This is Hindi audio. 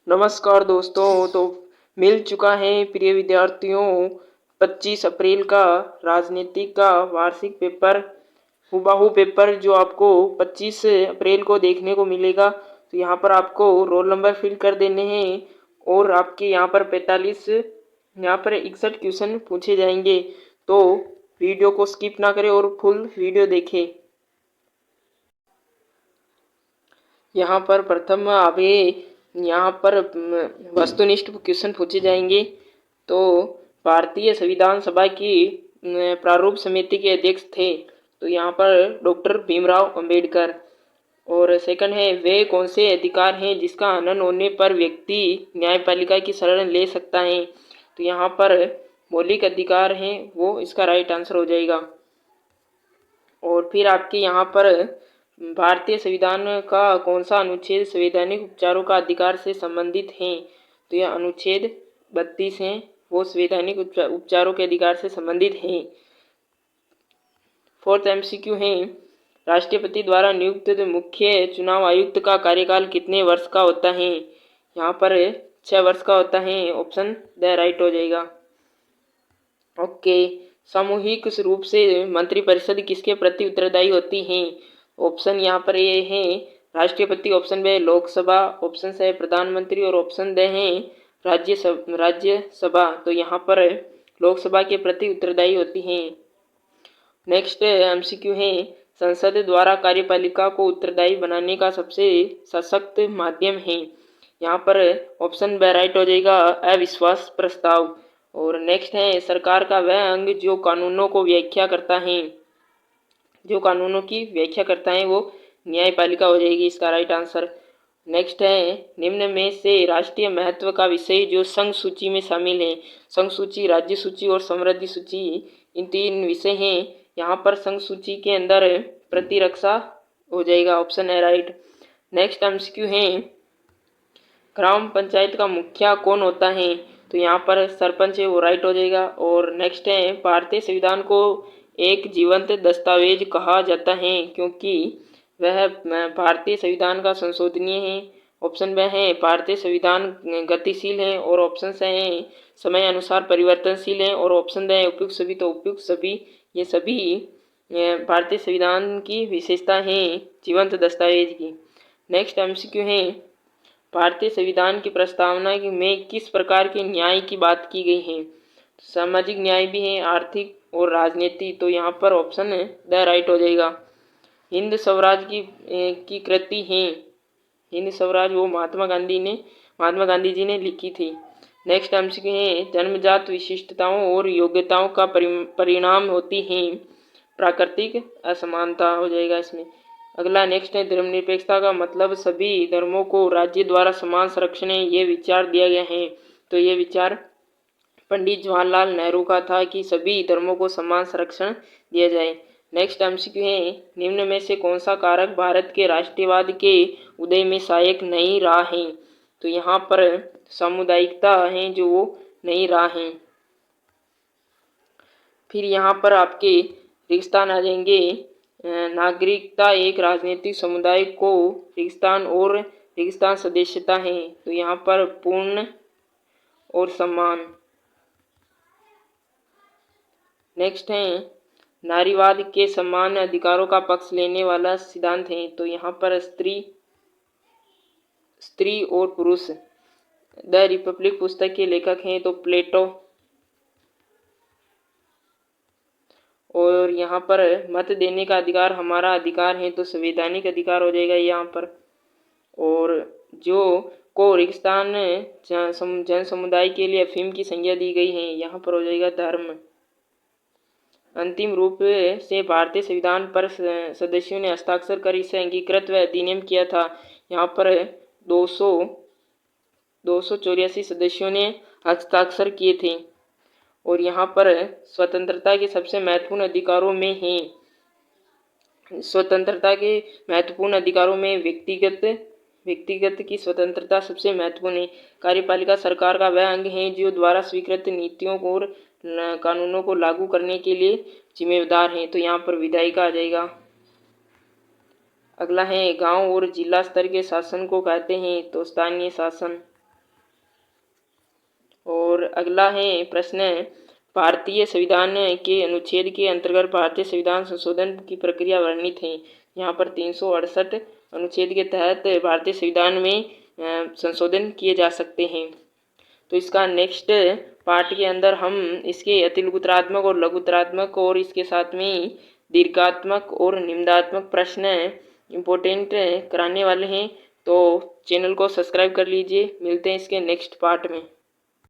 नमस्कार दोस्तों। तो मिल चुका है प्रिय विद्यार्थियों 25 अप्रैल का राजनीति का वार्षिक पेपर, हुबहू पेपर जो आपको 25 अप्रैल को देखने को मिलेगा। तो यहाँ पर आपको रोल नंबर फिल कर देने हैं और आपके यहाँ पर 61 क्वेश्चन पूछे जाएंगे। तो वीडियो को स्किप ना करें और फुल वीडियो देखें। यहाँ पर प्रथम अभी यहाँ पर वस्तुनिष्ठ क्वेश्चन पूछे जाएंगे। तो भारतीय संविधान सभा की प्रारूप समिति के अध्यक्ष थे, तो यहाँ पर डॉक्टर भीमराव अंबेडकर। और सेकंड है, वे कौन से अधिकार हैं जिसका हनन होने पर व्यक्ति न्यायपालिका की शरण ले सकता है, तो यहाँ पर मौलिक अधिकार हैं, वो इसका राइट आंसर हो जाएगा। और फिर आपके यहाँ पर भारतीय संविधान का कौन सा अनुच्छेद संवैधानिक उपचारों का अधिकार से संबंधित है, तो यह अनुच्छेद 32 है, वो संवैधानिक उपचारों के अधिकार से संबंधित है। फोर्थ एमसीक्यू है, राष्ट्रपति द्वारा नियुक्त मुख्य चुनाव आयुक्त का कार्यकाल कितने वर्ष का होता है, यहाँ पर 6 वर्ष का होता है, ऑप्शन द राइट हो जाएगा। ओके, सामूहिक रूप से मंत्रिपरिषद किसके प्रति उत्तरदायी होती है, ऑप्शन यहाँ पर ये है राष्ट्रपति, ऑप्शन बी लोकसभा, ऑप्शन से प्रधानमंत्री और ऑप्शन द है राज्यसभा। तो यहाँ पर लोकसभा के प्रति उत्तरदायी होती है। नेक्स्ट एमसीक्यू है, संसद द्वारा कार्यपालिका को उत्तरदायी बनाने का सबसे सशक्त माध्यम है, यहाँ पर ऑप्शन बी राइट हो जाएगा अविश्वास प्रस्ताव। और नेक्स्ट है, सरकार का वह अंग जो कानूनों की व्याख्या करता है वो न्यायपालिका हो जाएगी, इसका राइट आंसर। नेक्स्ट है, निम्न में से राष्ट्रीय महत्व का विषय जो संघ सूची में शामिल है, संघ सूची, राज्य सूची और समृद्धि सूची, इन 3 विषय हैं। यहाँ पर संघ सूची के अंदर प्रतिरक्षा हो जाएगा, ऑप्शन है राइट। नेक्स्ट एमसीक्यू है, ग्राम पंचायत का मुखिया कौन होता है, तो यहाँ पर सरपंच है, वो राइट हो जाएगा। और नेक्स्ट है, भारतीय संविधान को एक जीवंत दस्तावेज कहा जाता है क्योंकि वह भारतीय संविधान का संशोधनीय है, ऑप्शन ब है भारतीय संविधान गतिशील है, और ऑप्शन से है समय अनुसार परिवर्तनशील है, और ऑप्शन द है उपयुक्त सभी। तो उपयुक्त सभी, ये सभी भारतीय संविधान की विशेषता है जीवंत दस्तावेज की। नेक्स्ट एमसीक्यू है, भारतीय संविधान की प्रस्तावना में किस प्रकार के न्याय की बात की गई है, सामाजिक न्याय भी है, आर्थिक और राजनीति। तो यहाँ पर ऑप्शन द राइट हो जाएगा। हिंद स्वराज की कृति है, हिंद स्वराज वो महात्मा गांधी जी ने लिखी थी। नेक्स्ट एमसीक्यू है, जन्मजात विशिष्टताओं और योग्यताओं का परिणाम होती है प्राकृतिक असमानता, हो जाएगा इसमें। अगला नेक्स्ट है, धर्मनिरपेक्षता का मतलब सभी धर्मों को राज्य द्वारा समान संरक्षण है, ये विचार दिया गया है। तो ये विचार पंडित जवाहरलाल नेहरू का था कि सभी धर्मों को समान संरक्षण दिया जाए। नेक्स्ट एमसीक्यू है, निम्न में से कौन सा कारक भारत के राष्ट्रवाद के उदय में सहायक नहीं रहा है, तो यहाँ पर सामुदायिकता है जो वो नहीं रहा है। फिर यहाँ पर आपके रेगिस्तान आ जाएंगे, नागरिकता एक राजनीतिक समुदाय को रेगिस्तान सदस्यता है, तो यहाँ पर पूर्ण और समान। नेक्स्ट है, नारीवाद के समान अधिकारों का पक्ष लेने वाला सिद्धांत है, तो यहाँ पर स्त्री और पुरुष। द रिपब्लिक पुस्तक के लेखक हैं तो प्लेटो। और यहाँ पर मत देने का अधिकार हमारा अधिकार है, तो संवैधानिक अधिकार हो जाएगा यहाँ पर। और जो को रेगिस्तान जन समुदाय के लिए अफीम की संज्ञा दी गई है, यहाँ पर हो जाएगा धर्म। अंतिम रूप से भारतीय संविधान पर सदस्यों ने हस्ताक्षर कर इसे अंगीकृत व अधिनियम किया था, यहाँ पर 284 सदस्यों ने हस्ताक्षर किए थे। और यहाँ पर स्वतंत्रता के सबसे महत्वपूर्ण अधिकारों में है, स्वतंत्रता के महत्वपूर्ण अधिकारों में व्यक्तिगत की स्वतंत्रता सबसे महत्वपूर्ण है। कार्यपालिका सरकार का वह अंग है जो द्वारा स्वीकृत नीतियों और कानूनों को लागू करने के लिए जिम्मेदार है, तो यहाँ पर विधायिका आ जाएगा। अगला है, गांव और जिला स्तर के शासन को कहते हैं, तो स्थानीय शासन। और अगला है प्रश्न, भारतीय संविधान के अनुच्छेद के अंतर्गत भारतीय संविधान संशोधन की प्रक्रिया वर्णित है। यहाँ पर 368 अनुच्छेद के तहत भारतीय संविधान में संशोधन किए जा सकते हैं। तो इसका नेक्स्ट पार्ट के अंदर हम इसके अतिलघुतरात्मक और लघुतरात्मक और इसके साथ में दीर्घात्मक और निम्नात्मक प्रश्न इम्पोर्टेंट कराने वाले हैं। तो चैनल को सब्सक्राइब कर लीजिए। मिलते हैं इसके नेक्स्ट पार्ट में।